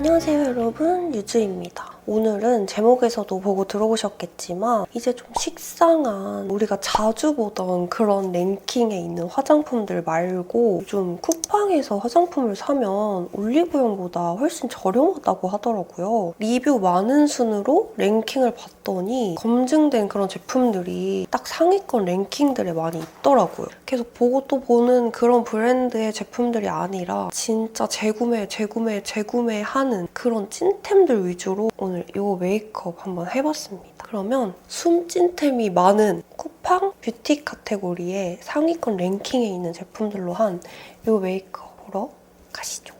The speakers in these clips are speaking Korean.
안녕하세요 여러분, 유주입니다. 오늘은 제목에서도 보고 들어오셨겠지만 이제 좀 식상한 우리가 자주 보던 그런 랭킹에 있는 화장품들 말고 요즘 쿠팡에서 화장품을 사면 올리브영보다 훨씬 저렴하다고 하더라고요. 리뷰 많은 순으로 랭킹을 봤더니 검증된 그런 제품들이 딱 상위권 랭킹들에 많이 있더라고요. 계속 보고 또 보는 그런 브랜드의 제품들이 아니라 진짜 재구매하는 그런 찐템들 위주로 오늘 이 메이크업 한번 해봤습니다. 그러면 숨찐템이 많은 쿠팡 뷰티 카테고리의 상위권 랭킹에 있는 제품들로 한 이 메이크업 보러 가시죠.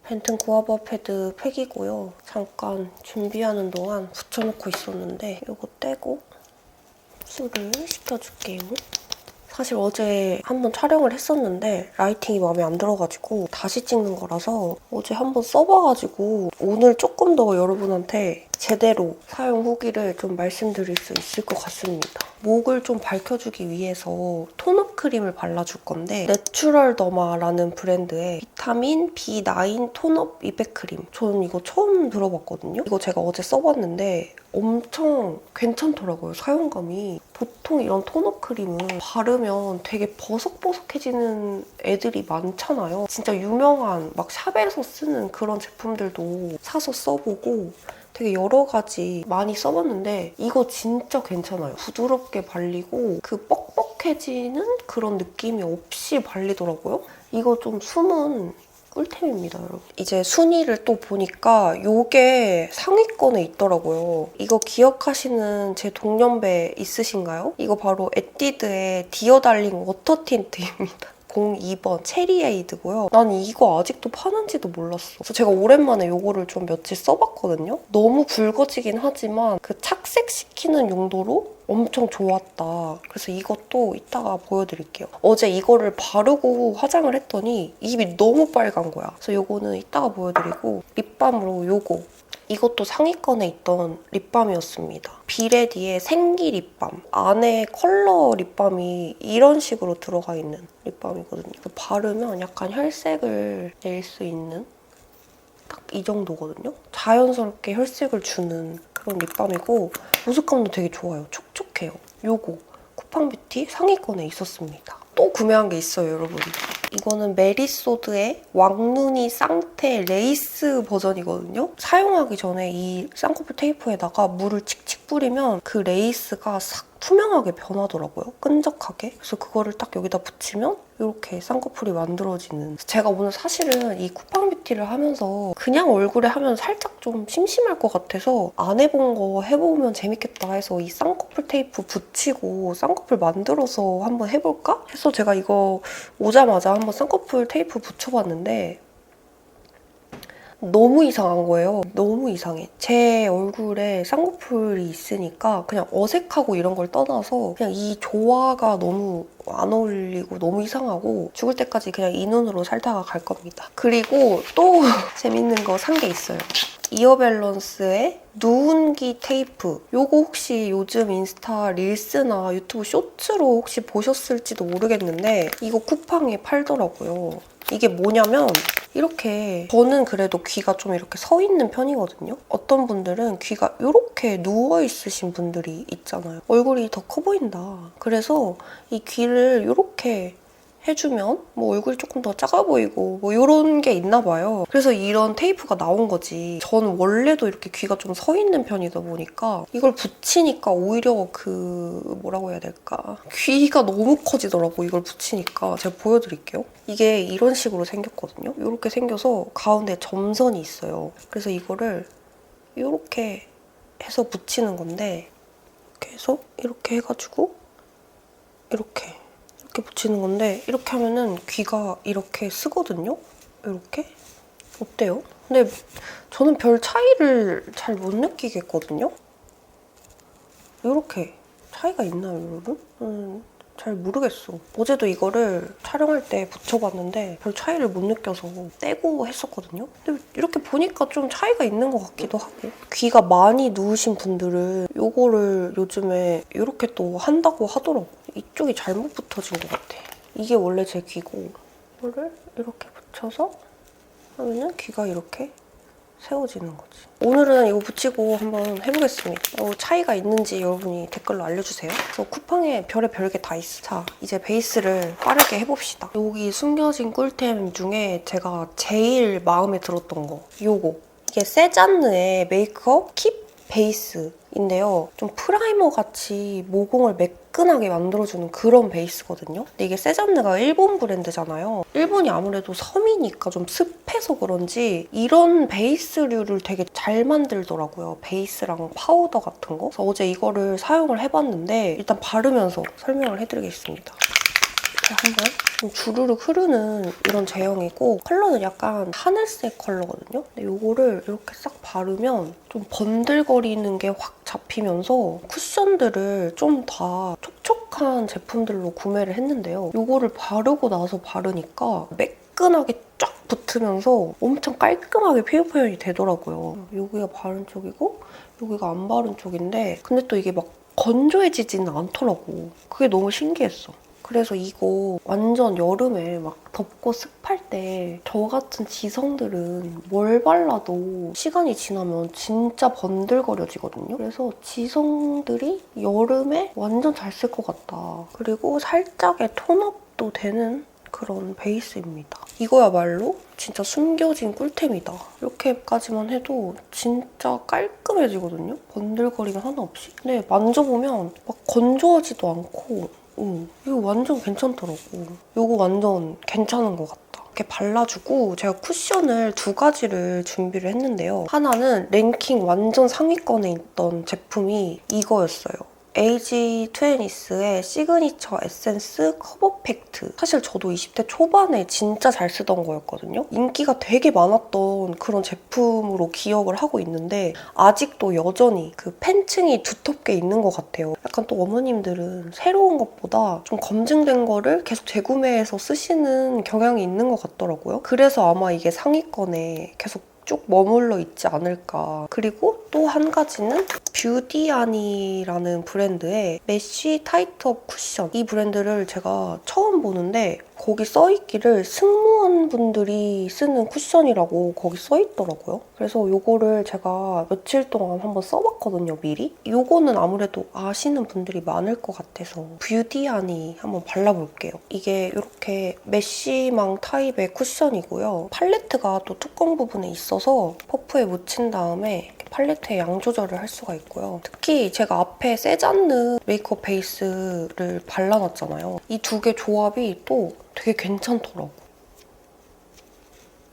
벤튼 구아바 패드 팩이고요. 잠깐 준비하는 동안 붙여놓고 있었는데 이거 떼고 흡수를 시켜줄게요. 사실 어제 한번 촬영을 했었는데 라이팅이 마음에 안 들어가지고 다시 찍는 거라서 어제 한번 써봐가지고 오늘 조금 더 여러분한테 제대로 사용 후기를 좀 말씀드릴 수 있을 것 같습니다. 목을 좀 밝혀주기 위해서 톤업 크림을 발라줄 건데 내추럴더마라는 브랜드의 비타민 B9 톤업 미백 크림. 저는 이거 처음 들어봤거든요. 이거 제가 어제 써봤는데 엄청 괜찮더라고요, 사용감이. 보통 이런 톤업 크림은 바르면 되게 버석버석해지는 애들이 많잖아요. 진짜 유명한 막 샵에서 쓰는 그런 제품들도 사서 써보고 되게 여러 가지 많이 써봤는데 이거 진짜 괜찮아요. 부드럽게 발리고 그 뻑뻑해지는 그런 느낌이 없이 발리더라고요. 이거 좀 숨은 꿀템입니다, 여러분. 이제 순위를 또 보니까 이게 상위권에 있더라고요. 이거 기억하시는 제 동년배 있으신가요? 이거 바로 에뛰드의 디어 달링 워터 틴트입니다. 02번 체리에이드고요. 난 이거 아직도 파는지도 몰랐어. 그래서 제가 오랜만에 이거를 좀 며칠 써봤거든요. 너무 붉어지긴 하지만 그 착색시키는 용도로 엄청 좋았다. 그래서 이것도 이따가 보여드릴게요. 어제 이거를 바르고 화장을 했더니 입이 너무 빨간 거야. 그래서 이거는 이따가 보여드리고 립밤으로 이거. 이것도 상위권에 있던 립밤이었습니다. 비레디의 생기 립밤. 안에 컬러 립밤이 이런 식으로 들어가 있는 립밤이거든요. 이거 바르면 약간 혈색을 낼 수 있는 딱 이 정도거든요. 자연스럽게 혈색을 주는 그런 립밤이고 보습감도 되게 좋아요. 촉촉해요. 요거 쿠팡 뷰티 상위권에 있었습니다. 또 구매한 게 있어요, 여러분. 이거는 메리소드의 왕눈이 쌍테 레이스 버전이거든요. 사용하기 전에 이 쌍꺼풀 테이프에다가 물을 칙칙 뿌리면 그 레이스가 싹 투명하게 변하더라고요. 끈적하게. 그래서 그거를 딱 여기다 붙이면 이렇게 쌍꺼풀이 만들어지는. 제가 오늘 사실은 이 쿠팡 뷰티를 하면서 그냥 얼굴에 하면 살짝 좀 심심할 것 같아서 안 해본 거 해보면 재밌겠다 해서 이 쌍꺼풀 테이프 붙이고 쌍꺼풀 만들어서 한번 해볼까? 해서 제가 이거 오자마자 한번 쌍꺼풀 테이프 붙여봤는데 너무 이상한 거예요. 너무 이상해. 제 얼굴에 쌍꺼풀이 있으니까 그냥 어색하고 이런 걸 떠나서 그냥 이 조화가 너무 안 어울리고 너무 이상하고 죽을 때까지 그냥 이 눈으로 살다가 갈 겁니다. 그리고 또 재밌는 거 산 게 있어요. 이어밸런스의 누운기 테이프. 요거 혹시 요즘 인스타 릴스나 유튜브 쇼츠로 혹시 보셨을지도 모르겠는데 이거 쿠팡에 팔더라고요. 이게 뭐냐면 이렇게 저는 그래도 귀가 좀 이렇게 서 있는 편이거든요. 어떤 분들은 귀가 이렇게 누워 있으신 분들이 있잖아요. 얼굴이 더 커 보인다. 그래서 이 귀를 이렇게 해주면 뭐 얼굴이 조금 더 작아 보이고 뭐 이런 게 있나 봐요. 그래서 이런 테이프가 나온 거지. 저는 원래도 이렇게 귀가 좀 서 있는 편이다 보니까 이걸 붙이니까 오히려 그 뭐라고 해야 될까? 귀가 너무 커지더라고, 이걸 붙이니까. 제가 보여드릴게요. 이게 이런 식으로 생겼거든요. 이렇게 생겨서 가운데 점선이 있어요. 그래서 이거를 이렇게 해서 붙이는 건데 이렇게 해서 이렇게 해가지고 이렇게 붙이는 건데 이렇게 하면은 귀가 이렇게 쓰거든요? 이렇게? 어때요? 근데 저는 별 차이를 잘 못 느끼겠거든요? 이렇게 차이가 있나요, 여러분? 잘 모르겠어. 어제도 이거를 촬영할 때 붙여봤는데 별 차이를 못 느껴서 떼고 했었거든요? 근데 이렇게 보니까 좀 차이가 있는 것 같기도 하고. 귀가 많이 누우신 분들은 이거를 요즘에 이렇게 또 한다고 하더라고. 이쪽이 잘못 붙어진 것 같아. 이게 원래 제 귀고 이거를 이렇게 붙여서 하면은 귀가 이렇게 세워지는 거지. 오늘은 이거 붙이고 한번 해보겠습니다. 차이가 있는지 여러분이 댓글로 알려주세요. 그래서 쿠팡에 별의별 게 다 있어. 자, 이제 베이스를 빠르게 해봅시다. 여기 숨겨진 꿀템 중에 제가 제일 마음에 들었던 거 요거. 이게 세잔느의 메이크업 킵 베이스인데요. 좀 프라이머 같이 모공을 매끈하게 만들어주는 그런 베이스거든요. 근데 이게 세잔느가 일본 브랜드잖아요. 일본이 아무래도 섬이니까 좀 습해서 그런지 이런 베이스류를 되게 잘 만들더라고요. 베이스랑 파우더 같은 거. 그래서 어제 이거를 사용을 해봤는데 일단 바르면서 설명을 해드리겠습니다. 한번 좀 주르륵 흐르는 이런 제형이고 컬러는 약간 하늘색 컬러거든요. 근데 이거를 이렇게 싹 바르면 좀 번들거리는 게 확 잡히면서 쿠션들을 좀 다 촉촉한 제품들로 구매를 했는데요. 이거를 바르고 나서 바르니까 매끈하게 쫙 붙으면서 엄청 깔끔하게 피부 표현이 되더라고요. 여기가 바른 쪽이고 여기가 안 바른 쪽인데 근데 또 이게 막 건조해지지는 않더라고. 그게 너무 신기했어. 그래서 이거 완전 여름에 막 덥고 습할 때 저 같은 지성들은 뭘 발라도 시간이 지나면 진짜 번들거려지거든요. 그래서 지성들이 여름에 완전 잘 쓸 것 같다. 그리고 살짝의 톤업도 되는 그런 베이스입니다. 이거야말로 진짜 숨겨진 꿀템이다. 이렇게까지만 해도 진짜 깔끔해지거든요. 번들거리가 하나 없이. 근데 만져보면 막 건조하지도 않고 이거 완전 괜찮더라고. 이거 완전 괜찮은 것 같다. 이렇게 발라주고 제가 쿠션을 2가지를 준비를 했는데요. 하나는 랭킹 완전 상위권에 있던 제품이 이거였어요. 에이지20스의 시그니처 에센스 커버 팩트. 사실 저도 20대 초반에 진짜 잘 쓰던 거였거든요. 인기가 되게 많았던 그런 제품으로 기억을 하고 있는데 아직도 여전히 그 팬층이 두텁게 있는 것 같아요. 약간 또 어머님들은 새로운 것보다 좀 검증된 거를 계속 재구매해서 쓰시는 경향이 있는 것 같더라고요. 그래서 아마 이게 상위권에 계속 쭉 머물러 있지 않을까. 그리고 또 한 가지는 뷰디아니라는 브랜드의 메쉬 타이트업 쿠션. 이 브랜드를 제가 처음 보는데 거기 써있기를 승무원분들이 쓰는 쿠션이라고 거기 써있더라고요. 그래서 이거를 제가 며칠 동안 한번 써봤거든요, 미리. 이거는 아무래도 아시는 분들이 많을 것 같아서 뷰디아니 한번 발라볼게요. 이게 이렇게 메쉬망 타입의 쿠션이고요. 팔레트가 또 뚜껑 부분에 있어서 퍼프에 묻힌 다음에 팔레트에 양 조절을 할 수가 있고요. 특히 제가 앞에 세잔느 메이크업 베이스를 발라놨잖아요. 이 두 개 조합이 또 되게 괜찮더라고.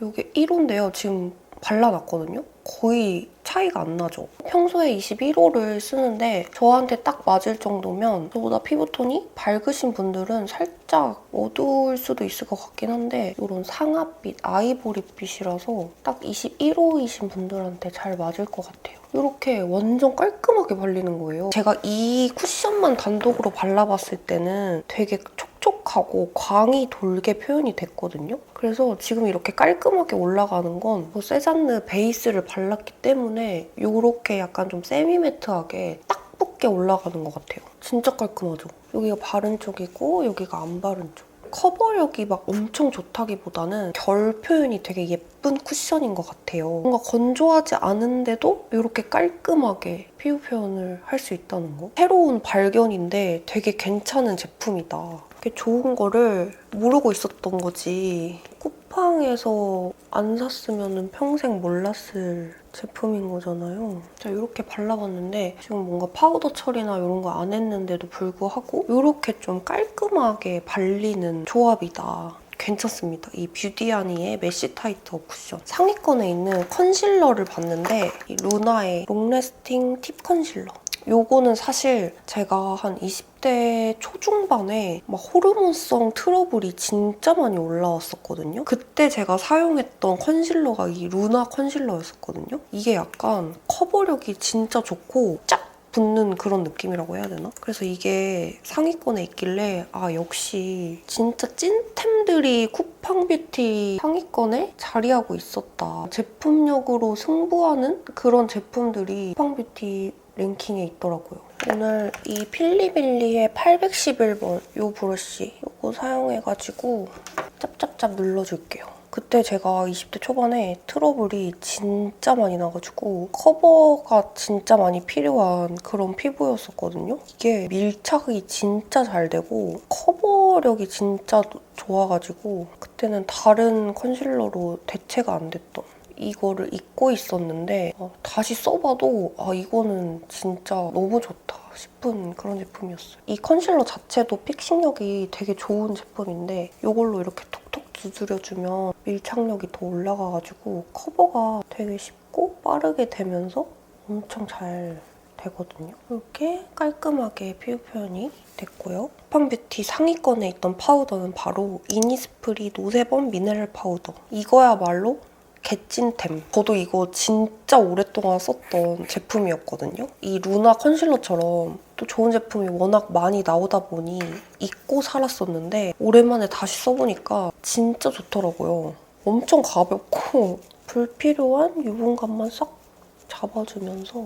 이게 1호인데요. 지금 발라놨거든요. 거의 차이가 안 나죠. 평소에 21호를 쓰는데 저한테 딱 맞을 정도면 저보다 피부톤이 밝으신 분들은 살짝 어두울 수도 있을 것 같긴 한데 이런 상아빛, 아이보리빛이라서 딱 21호이신 분들한테 잘 맞을 것 같아요. 이렇게 완전 깔끔하게 발리는 거예요. 제가 이 쿠션만 단독으로 발라봤을 때는 되게 촉촉하고 광이 돌게 표현이 됐거든요. 그래서 지금 이렇게 깔끔하게 올라가는 건 세잔느 베이스를 발랐기 때문에 이렇게 약간 좀 세미매트하게 딱 붙게 올라가는 것 같아요. 진짜 깔끔하죠? 여기가 바른 쪽이고 여기가 안 바른 쪽. 커버력이 막 엄청 좋다기보다는 결 표현이 되게 예쁜 쿠션인 것 같아요. 뭔가 건조하지 않은데도 이렇게 깔끔하게 피부 표현을 할 수 있다는 거. 새로운 발견인데 되게 괜찮은 제품이다. 이렇게 좋은 거를 모르고 있었던 거지. 쿠팡에서 안 샀으면 평생 몰랐을 제품인 거잖아요. 자, 이렇게 발라봤는데 지금 뭔가 파우더 처리나 이런 거 안 했는데도 불구하고 이렇게 좀 깔끔하게 발리는 조합이다. 괜찮습니다. 이 뷰디아니의 메쉬 타이트업 쿠션. 상위권에 있는 컨실러를 봤는데 이 루나의 롱래스팅 팁 컨실러. 요거는 사실 제가 한 20대 초중반에 막 호르몬성 트러블이 진짜 많이 올라왔었거든요. 그때 제가 사용했던 컨실러가 이 루나 컨실러였었거든요. 이게 약간 커버력이 진짜 좋고 쫙 붙는 그런 느낌이라고 해야 되나? 그래서 이게 상위권에 있길래 아 역시 진짜 찐템들이 쿠팡 뷰티 상위권에 자리하고 있었다. 제품력으로 승부하는 그런 제품들이 쿠팡 뷰티 랭킹에 있더라고요. 오늘 이 필리빌리의 811번 이 브러쉬 이거 사용해가지고 짭짭짭 눌러줄게요. 그때 제가 20대 초반에 트러블이 진짜 많이 나가지고 커버가 진짜 많이 필요한 그런 피부였었거든요. 이게 밀착이 진짜 잘 되고 커버력이 진짜 좋아가지고 그때는 다른 컨실러로 대체가 안 됐던 이거를 잊고 있었는데 다시 써봐도 이거는 진짜 너무 좋다 싶은 그런 제품이었어요. 이 컨실러 자체도 픽싱력이 되게 좋은 제품인데 이걸로 이렇게 톡톡 두드려주면 밀착력이 더 올라가가지고 커버가 되게 쉽고 빠르게 되면서 엄청 잘 되거든요. 이렇게 깔끔하게 피부 표현이 됐고요. 쿠팡뷰티 상위권에 있던 파우더는 바로 이니스프리 노세범 미네랄 파우더. 이거야말로 개찐템. 저도 이거 진짜 오랫동안 썼던 제품이었거든요. 이 루나 컨실러처럼 또 좋은 제품이 워낙 많이 나오다 보니 잊고 살았었는데 오랜만에 다시 써보니까 진짜 좋더라고요. 엄청 가볍고 불필요한 유분감만 싹 잡아주면서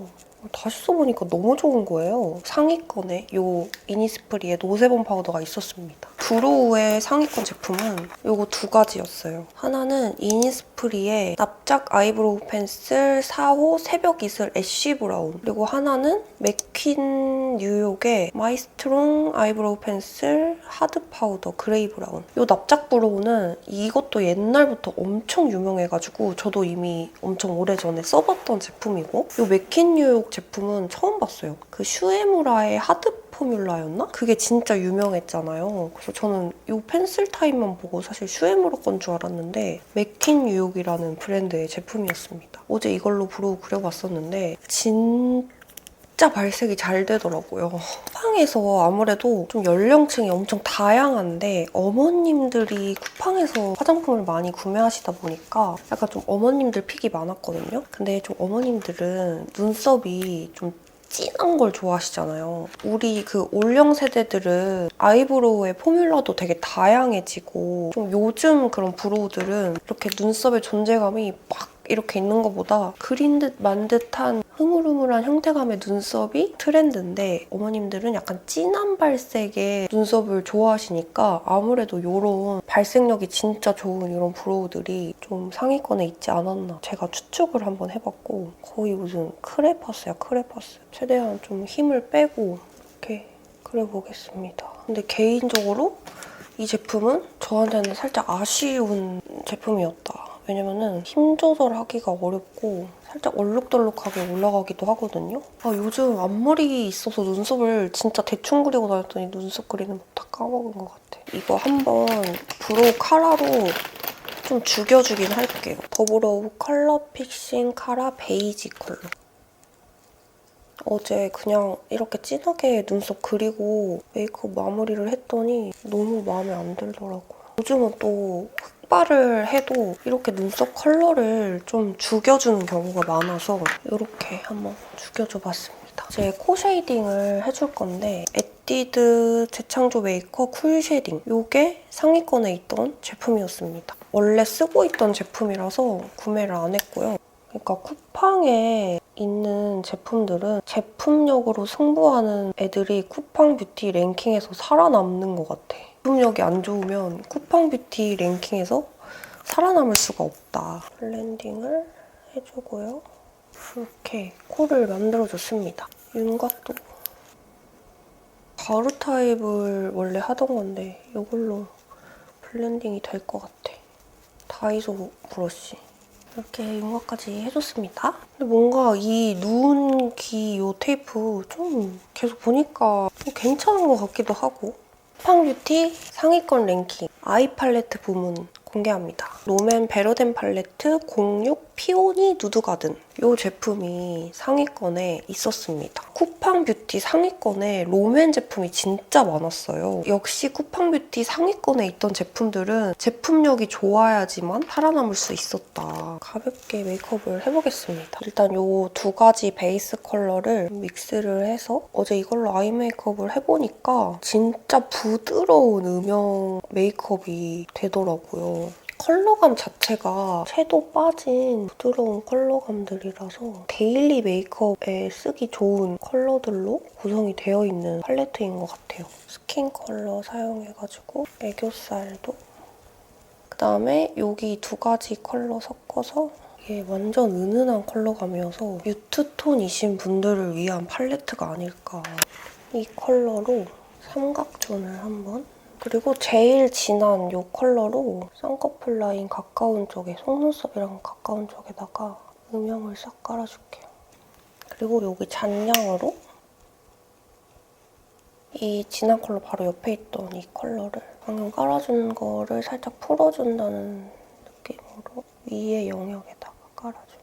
다시 써보니까 너무 좋은 거예요. 상위권에 이 이니스프리의 노세범 파우더가 있었습니다. 브로우의 상위권 제품은 이거 두 가지였어요. 하나는 이니스프리의 납작 아이브로우 펜슬 4호 새벽 이슬 애쉬 브라운, 그리고 하나는 맥퀸 뉴욕의 마이스트롱 아이브로우 펜슬 하드 파우더 그레이 브라운. 이 납작 브로우는 이것도 옛날부터 엄청 유명해가지고 저도 이미 엄청 오래전에 써봤던 제품이고, 이 맥퀸 뉴욕 제품은 처음 봤어요. 그 슈에무라의 하드 포뮬라였나? 그게 진짜 유명했잖아요. 그래서 저는 이 펜슬 타입만 보고 사실 슈에무라 건 줄 알았는데 맥퀸 뉴욕이라는 브랜드의 제품이었습니다. 어제 이걸로 브로우 그려봤었는데 진짜 발색이 잘 되더라고요. 쿠팡에서 아무래도 좀 연령층이 엄청 다양한데 어머님들이 쿠팡에서 화장품을 많이 구매하시다 보니까 약간 좀 어머님들 픽이 많았거든요. 근데 좀 어머님들은 눈썹이 좀 진한 걸 좋아하시잖아요. 우리 그 올영 세대들은 아이브로우의 포뮬러도 되게 다양해지고 좀 요즘 그런 브로우들은 이렇게 눈썹의 존재감이 막 이렇게 있는 것보다 그린 듯 만 듯한 흐물흐물한 형태감의 눈썹이 트렌드인데 어머님들은 약간 진한 발색의 눈썹을 좋아하시니까 아무래도 이런 발색력이 진짜 좋은 이런 브로우들이 좀 상위권에 있지 않았나 제가 추측을 한번 해봤고 거의 무슨 크레파스야 크레파스. 최대한 좀 힘을 빼고 이렇게 그려보겠습니다. 근데 개인적으로 이 제품은 저한테는 살짝 아쉬운 제품이었다. 왜냐면은 힘 조절하기가 어렵고 살짝 얼룩덜룩하게 올라가기도 하거든요. 요즘 앞머리 있어서 눈썹을 진짜 대충 그리고 다녔더니 눈썹 그리는 거 다 까먹은 것 같아. 이거 한번 브로우 카라로 좀 죽여주긴 할게요. 더브로우 컬러 픽싱 카라 베이지 컬러. 어제 그냥 이렇게 진하게 눈썹 그리고 메이크업 마무리를 했더니 너무 마음에 안 들더라고요. 요즘은 또 흑발을 해도 이렇게 눈썹 컬러를 좀 죽여주는 경우가 많아서 이렇게 한번 죽여줘봤습니다. 이제 코 쉐이딩을 해줄 건데 에뛰드 재창조 메이커 쿨 쉐이딩. 이게 상위권에 있던 제품이었습니다. 원래 쓰고 있던 제품이라서 구매를 안 했고요. 그러니까 쿠팡에 있는 제품들은 제품력으로 승부하는 애들이 쿠팡 뷰티 랭킹에서 살아남는 것 같아. 제품력이 안 좋으면 쿠팡 뷰티 랭킹에서 살아남을 수가 없다. 블렌딩을 해주고요. 이렇게 코를 만들어줬습니다. 윤곽도 가루 타입을 원래 하던 건데 이걸로 블렌딩이 될 것 같아. 다이소 브러쉬. 이렇게 윤곽까지 해줬습니다. 근데 뭔가 이 눈, 귀, 이 테이프 좀 계속 보니까 좀 괜찮은 것 같기도 하고. 쿠팡뷰티 상위권 랭킹 아이 팔레트 부문 공개합니다. 롬앤 베러덴 팔레트 06 피오니 누드 가든. 이 제품이 상위권에 있었습니다. 쿠팡뷰티 상위권에 롬앤 제품이 진짜 많았어요. 역시 쿠팡뷰티 상위권에 있던 제품들은 제품력이 좋아야지만 살아남을 수 있었다. 가볍게 메이크업을 해보겠습니다. 일단 이 두 가지 베이스 컬러를 믹스를 해서 어제 이걸로 아이 메이크업을 해보니까 진짜 부드러운 음영 메이크업이 되더라고요. 컬러감 자체가 섀도우 빠진 부드러운 컬러감들이라서 데일리 메이크업에 쓰기 좋은 컬러들로 구성이 되어 있는 팔레트인 것 같아요. 스킨 컬러 사용해가지고 애교살도 그다음에 여기 두 가지 컬러 섞어서 이게 완전 은은한 컬러감이어서 뮤트톤이신 분들을 위한 팔레트가 아닐까. 이 컬러로 삼각존을 한번, 그리고 제일 진한 이 컬러로 쌍꺼풀 라인 가까운 쪽에, 속눈썹이랑 가까운 쪽에다가 음영을 싹 깔아줄게요. 그리고 여기 잔량으로 이 진한 컬러 바로 옆에 있던 이 컬러를 방금 깔아준 거를 살짝 풀어준다는 느낌으로 위에 영역에다가 깔아줍니다.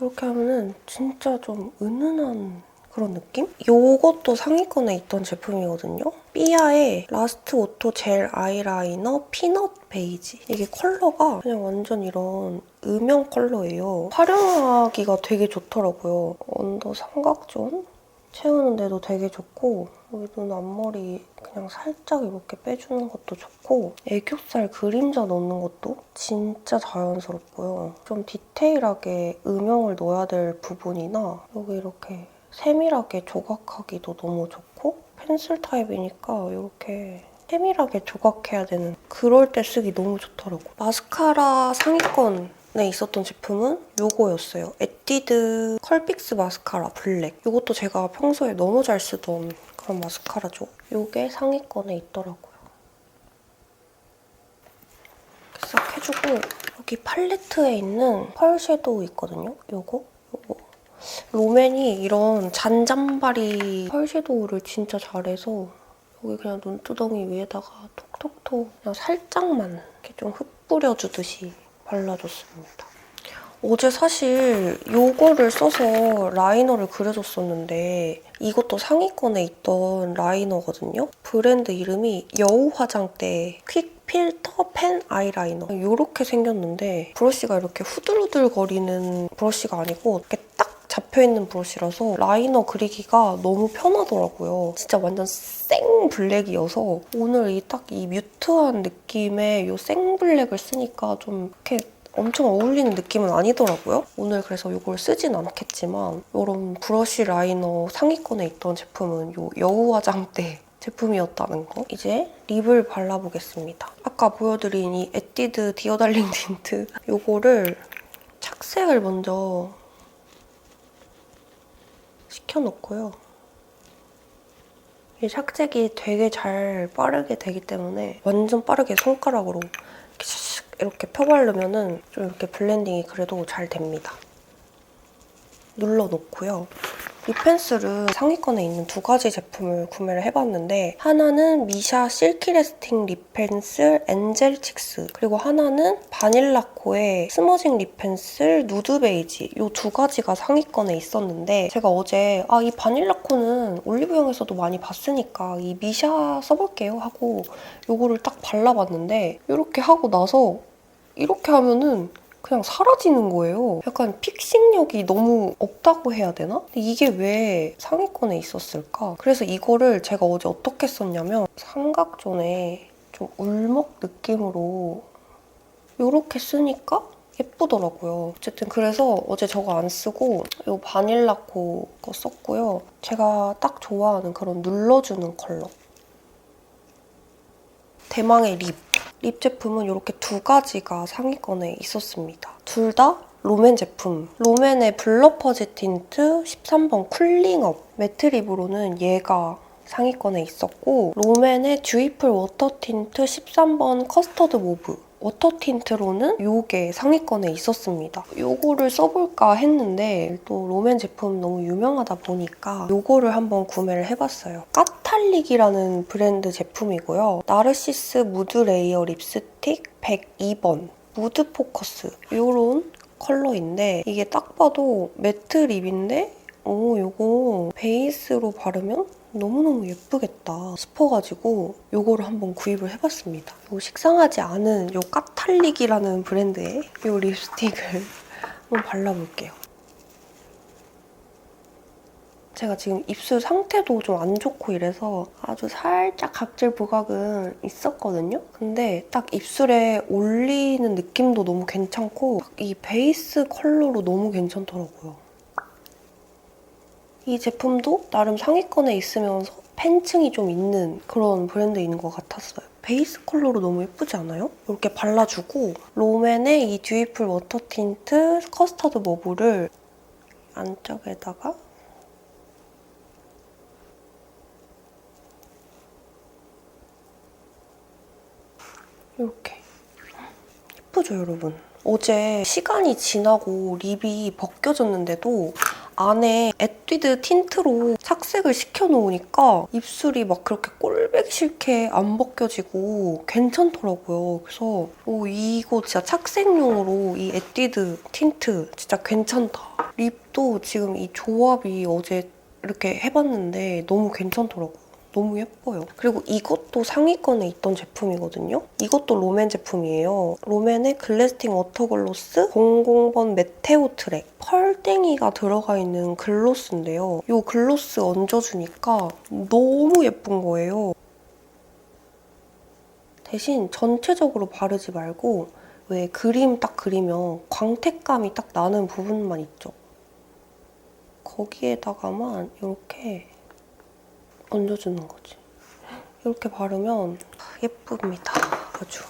이렇게 하면은 진짜 좀 은은한 그런 느낌? 이것도 상위권에 있던 제품이거든요. 삐아의 라스트 오토 젤 아이라이너 피넛 베이지. 이게 컬러가 그냥 완전 이런 음영 컬러예요. 활용하기가 되게 좋더라고요. 언더 삼각존 채우는데도 되게 좋고, 여기 눈 앞머리 그냥 살짝 이렇게 빼주는 것도 좋고, 애교살 그림자 넣는 것도 진짜 자연스럽고요. 좀 디테일하게 음영을 넣어야 될 부분이나 여기 이렇게 세밀하게 조각하기도 너무 좋고, 펜슬 타입이니까 이렇게 세밀하게 조각해야 되는 그럴 때 쓰기 너무 좋더라고요. 마스카라 상위권에 있었던 제품은 이거였어요. 에뛰드 컬픽스 마스카라 블랙. 이것도 제가 평소에 너무 잘 쓰던 그런 마스카라죠. 이게 상위권에 있더라고요. 이렇게 싹 해주고, 여기 팔레트에 있는 펄 섀도우 있거든요. 요거. 롬앤이 이런 잔잔바리 펄 섀도우를 진짜 잘해서 여기 그냥 눈두덩이 위에다가 톡톡톡 그냥 살짝만 이렇게 좀 흩뿌려주듯이 발라줬습니다. 어제 사실 이거를 써서 라이너를 그려줬었는데 이것도 상위권에 있던 라이너거든요. 브랜드 이름이 여우화장대 퀵 필터 펜 아이라이너. 이렇게 생겼는데 브러쉬가 이렇게 후들후들거리는 브러쉬가 아니고 이렇게 딱 잡혀있는 브러쉬라서 라이너 그리기가 너무 편하더라고요. 진짜 완전 생 블랙이어서 오늘 이 뮤트한 느낌의 이 생 블랙을 쓰니까 좀 이렇게 엄청 어울리는 느낌은 아니더라고요. 오늘 그래서 이걸 쓰진 않겠지만 이런 브러쉬 라이너 상위권에 있던 제품은 이 여우 화장대 제품이었다는 거. 이제 립을 발라보겠습니다. 아까 보여드린 이 에뛰드 디어달링 틴트 이거를 착색을 먼저 시켜놓고요. 이 착색이 되게 잘 빠르게 되기 때문에 완전 빠르게 손가락으로 이렇게 펴바르면은 좀 이렇게 블렌딩이 그래도 잘 됩니다. 눌러놓고요. 립펜슬은 상위권에 있는 두 가지 제품을 구매를 해봤는데 하나는 미샤 실키레스팅 립펜슬 엔젤 칙스, 그리고 하나는 바닐라코의 스머징 립펜슬 누드 베이지. 이 두 가지가 상위권에 있었는데 제가 어제 이 바닐라코는 올리브영에서도 많이 봤으니까 이 미샤 써볼게요 하고 이거를 딱 발라봤는데 이렇게 하고 나서 이렇게 하면은 그냥 사라지는 거예요. 약간 픽싱력이 너무 없다고 해야 되나? 근데 이게 왜 상위권에 있었을까? 그래서 이거를 제가 어제 어떻게 썼냐면 삼각존에 좀 울먹 느낌으로 이렇게 쓰니까 예쁘더라고요. 어쨌든 그래서 어제 저거 안 쓰고 이 바닐라코 거 썼고요. 제가 딱 좋아하는 그런 눌러주는 컬러. 대망의 립 제품은 이렇게 두 가지가 상위권에 있었습니다. 둘 다 롬앤 제품. 롬앤의 블러 퍼지 틴트 13번 쿨링업. 매트 립으로는 얘가 상위권에 있었고 롬앤의 듀이플 워터 틴트 13번 커스터드 모브. 워터 틴트로는 이게 상위권에 있었습니다. 이거를 써볼까 했는데 또 롬앤 제품 너무 유명하다 보니까 이거를 한번 구매를 해봤어요. 까탈릭이라는 브랜드 제품이고요. 나르시스 무드 레이어 립스틱 102번 무드 포커스 이런 컬러인데 이게 딱 봐도 매트 립인데 이거 베이스로 바르면 너무너무 예쁘겠다 싶어가지고 이거를 한번 구입을 해봤습니다. 이 식상하지 않은 이 까탈릭이라는 브랜드의 이 립스틱을 한번 발라볼게요. 제가 지금 입술 상태도 좀 안 좋고 이래서 아주 살짝 각질 부각은 있었거든요? 근데 딱 입술에 올리는 느낌도 너무 괜찮고 이 베이스 컬러로 너무 괜찮더라고요. 이 제품도 나름 상위권에 있으면서 팬층이 좀 있는 그런 브랜드인 것 같았어요. 베이스 컬러로 너무 예쁘지 않아요? 이렇게 발라주고 롬앤의 이 듀이풀 워터 틴트 커스터드 머브를 안쪽에다가 이렇게. 예쁘죠, 여러분? 어제 시간이 지나고 립이 벗겨졌는데도 안에 에뛰드 틴트로 착색을 시켜놓으니까 입술이 막 그렇게 꼴보기 싫게 안 벗겨지고 괜찮더라고요. 그래서 이거 진짜 착색용으로 이 에뛰드 틴트 진짜 괜찮다. 립도 지금 이 조합이 어제 이렇게 해봤는데 너무 괜찮더라고요. 너무 예뻐요. 그리고 이것도 상위권에 있던 제품이거든요. 이것도 롬앤 제품이에요. 롬앤의 글래스팅 워터글로스 00번 메테오 트랙 펄땡이가 들어가 있는 글로스인데요. 이 글로스 얹어주니까 너무 예쁜 거예요. 대신 전체적으로 바르지 말고 왜 그림 딱 그리면 광택감이 딱 나는 부분만 있죠. 거기에다가만 이렇게 얹어주는 거지. 이렇게 바르면 예쁩니다. 아주.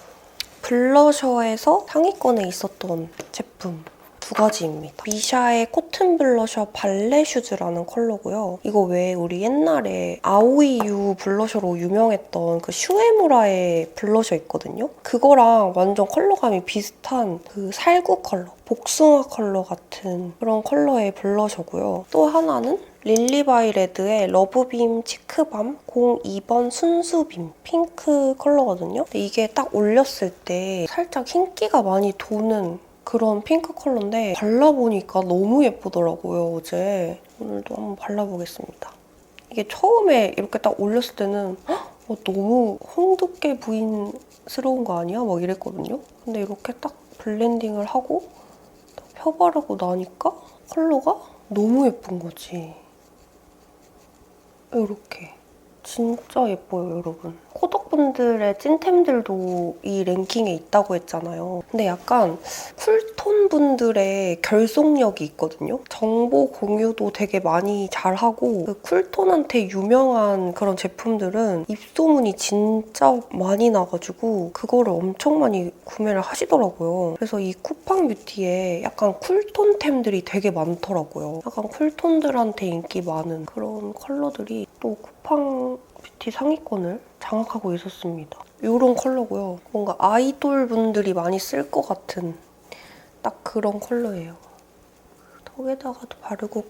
블러셔에서 상위권에 있었던 제품 두 가지입니다. 미샤의 코튼 블러셔 발레 슈즈라는 컬러고요. 이거 왜 우리 옛날에 아오이유 블러셔로 유명했던 그 슈에무라의 블러셔 있거든요. 그거랑 완전 컬러감이 비슷한 그 살구 컬러, 복숭아 컬러 같은 그런 컬러의 블러셔고요. 또 하나는 릴리바이레드의 러브빔 치크밤 02번 순수빔 핑크 컬러거든요. 근데 이게 딱 올렸을 때 살짝 흰기가 많이 도는 그런 핑크 컬러인데 발라보니까 너무 예쁘더라고요, 어제. 오늘도 한번 발라보겠습니다. 이게 처음에 이렇게 딱 올렸을 때는 너무 홍두깨 부인스러운 거 아니야? 막 이랬거든요. 근데 이렇게 딱 블렌딩을 하고 펴바르고 나니까 컬러가 너무 예쁜 거지. 이렇게. 진짜 예뻐요, 여러분. 코덕분들의 찐템들도 이 랭킹에 있다고 했잖아요. 근데 약간 쿨톤 분들의 결속력이 있거든요. 정보 공유도 되게 많이 잘하고 그 쿨톤한테 유명한 그런 제품들은 입소문이 진짜 많이 나가지고 그거를 엄청 많이 구매를 하시더라고요. 그래서 이 쿠팡 뷰티에 약간 쿨톤템들이 되게 많더라고요. 약간 쿨톤들한테 인기 많은 그런 컬러들이 또 쿠팡 뷰티 상위권을 장악하고 있었습니다. 이런 컬러고요. 뭔가 아이돌 분들이 많이 쓸 것 같은 딱 그런 컬러예요. 턱에다가도 바르고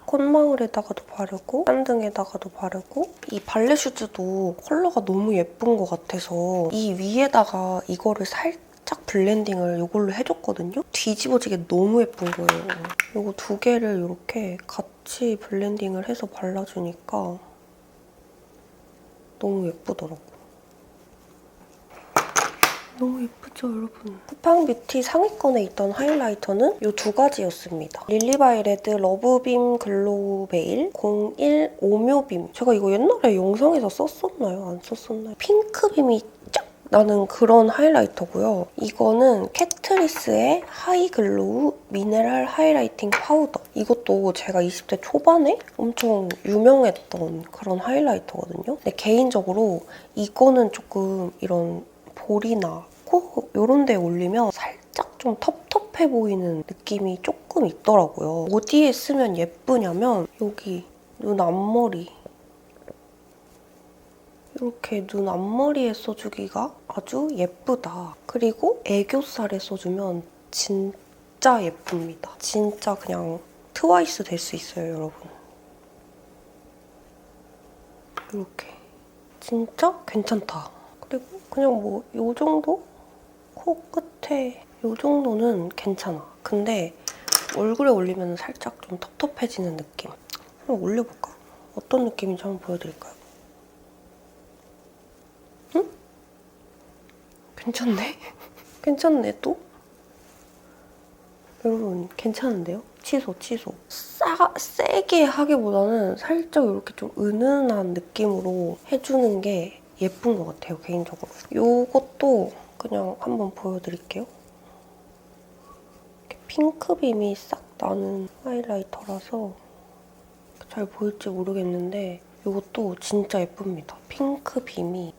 콧망울에다가도 바르고 딴등에다가도 바르고 이 발레 슈즈도 컬러가 너무 예쁜 것 같아서 이 위에다가 이거를 살짝 블렌딩을 이걸로 해줬거든요. 뒤집어지게 너무 예쁜 거예요. 이거 두 개를 이렇게 같이 블렌딩을 해서 발라주니까 너무 예쁘더라고. 너무 예쁘죠, 여러분? 쿠팡 뷰티 상위권에 있던 하이라이터는 이 두 가지였습니다. 릴리바이레드 러브빔 글로우 베일 01 오묘빔. 제가 이거 옛날에 영상에서 썼었나요? 안 썼었나요? 핑크빔이 쫙 나는 그런 하이라이터고요. 이거는 캐트리스의 하이글로우 미네랄 하이라이팅 파우더. 이것도 제가 20대 초반에 엄청 유명했던 그런 하이라이터거든요. 근데 개인적으로 이거는 조금 이런 볼이나 코 이런 데 올리면 살짝 좀 텁텁해 보이는 느낌이 조금 있더라고요. 어디에 쓰면 예쁘냐면 여기 눈 앞머리 이렇게 눈 앞머리에 써주기가 아주 예쁘다. 그리고 애교살에 써주면 진짜 예쁩니다. 진짜 그냥 트와이스 될 수 있어요, 여러분. 이렇게. 진짜 괜찮다. 그리고 그냥 뭐 이 정도? 코끝에 이 정도는 괜찮아. 근데 얼굴에 올리면 살짝 좀 텁텁해지는 느낌. 한번 올려볼까? 어떤 느낌인지 한번 보여드릴까요? 응? 괜찮네? 괜찮네, 또? 여러분, 괜찮은데요? 취소. 세게 하기보다는 살짝 이렇게 좀 은은한 느낌으로 해주는 게 예쁜 것 같아요, 개인적으로. 이것도 그냥 한번 보여드릴게요. 이렇게 핑크빔이 싹 나는 하이라이터라서 잘 보일지 모르겠는데 이것도 진짜 예쁩니다. 핑크빔이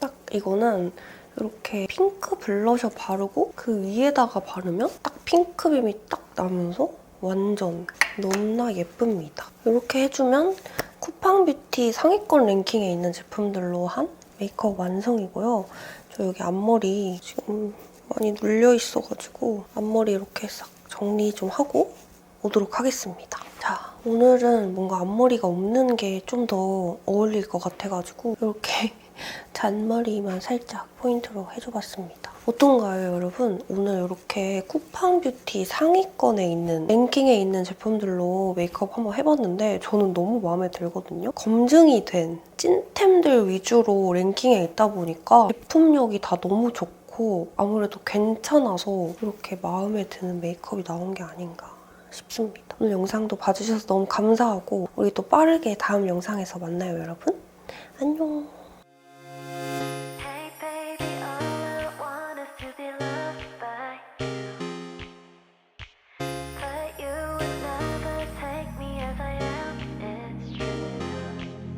딱 이거는 이렇게 핑크 블러셔 바르고 그 위에다가 바르면 딱 핑크빔이 딱 나면서 완전 너무나 예쁩니다. 이렇게 해주면 쿠팡뷰티 상위권 랭킹에 있는 제품들로 한 메이크업 완성이고요. 저 여기 앞머리 지금 많이 눌려있어가지고 앞머리 이렇게 싹 정리 좀 하고 오도록 하겠습니다. 자, 오늘은 뭔가 앞머리가 없는 게 좀 더 어울릴 것 같아가지고 이렇게 잔머리만 살짝 포인트로 해줘봤습니다. 어떤가요, 여러분? 오늘 이렇게 쿠팡뷰티 상위권에 있는 랭킹에 있는 제품들로 메이크업 한번 해봤는데 저는 너무 마음에 들거든요. 검증이 된 찐템들 위주로 랭킹에 있다 보니까 제품력이 다 너무 좋고 아무래도 괜찮아서 이렇게 마음에 드는 메이크업이 나온 게 아닌가 싶습니다. 오늘 영상도 봐주셔서 너무 감사하고 우리 또 빠르게 다음 영상에서 만나요, 여러분. 안녕.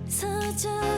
소중한